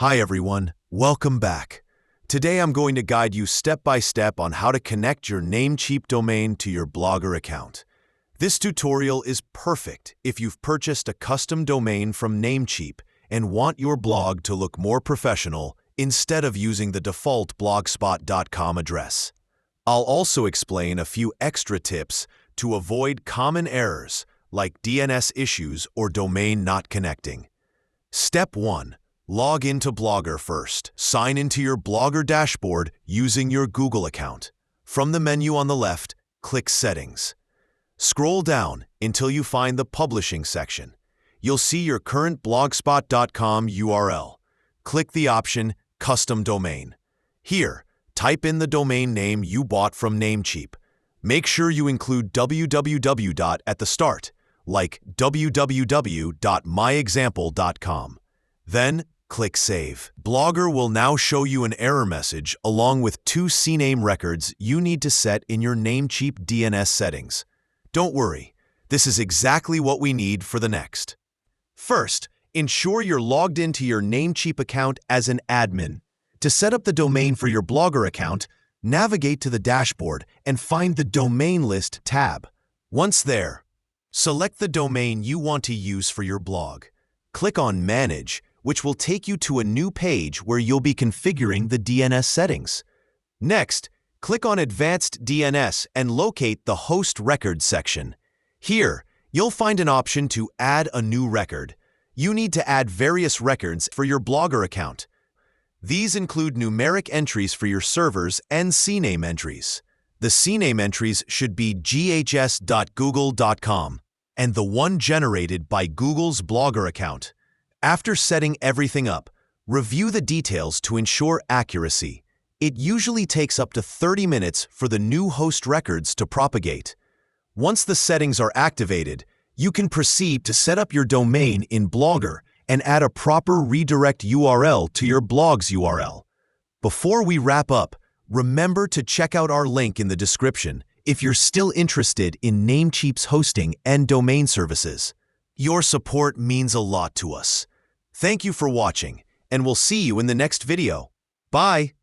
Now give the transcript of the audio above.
Hi everyone, welcome back. Today I'm going to guide you step by step on how to connect your Namecheap domain to your Blogger account. This tutorial is perfect if you've purchased a custom domain from Namecheap and want your blog to look more professional instead of using the default blogspot.com address. I'll also explain a few extra tips to avoid common errors like DNS issues or domain not connecting. Step 1. Log into Blogger first. Sign into your Blogger dashboard using your Google account. From the menu on the left, click Settings. Scroll down until you find the Publishing section. You'll see your current blogspot.com URL. Click the option Custom Domain. Here, type in the domain name you bought from Namecheap. Make sure you include www. At the start, like www.myexample.com. Then, click Save. Blogger will now show you an error message along with 2 CNAME records you need to set in your Namecheap DNS settings. Don't worry, this is exactly what we need for the next. First, ensure you're logged into your Namecheap account as an admin. To set up the domain for your Blogger account, navigate to the dashboard and find the Domain List tab. Once there, select the domain you want to use for your blog. Click on Manage, which will take you to a new page where you'll be configuring the DNS settings. Next, click on Advanced DNS and locate the Host Records section. Here, you'll find an option to add a new record. You need to add various records for your Blogger account. These include numeric entries for your servers and CNAME entries. The CNAME entries should be ghs.google.com and the one generated by Google's Blogger account. After setting everything up, review the details to ensure accuracy. It usually takes up to 30 minutes for the new host records to propagate. Once the settings are activated, you can proceed to set up your domain in Blogger and add a proper redirect URL to your blog's URL. Before we wrap up, remember to check out our link in the description if you're still interested in Namecheap's hosting and domain services. Your support means a lot to us. Thank you for watching, and we'll see you in the next video. Bye!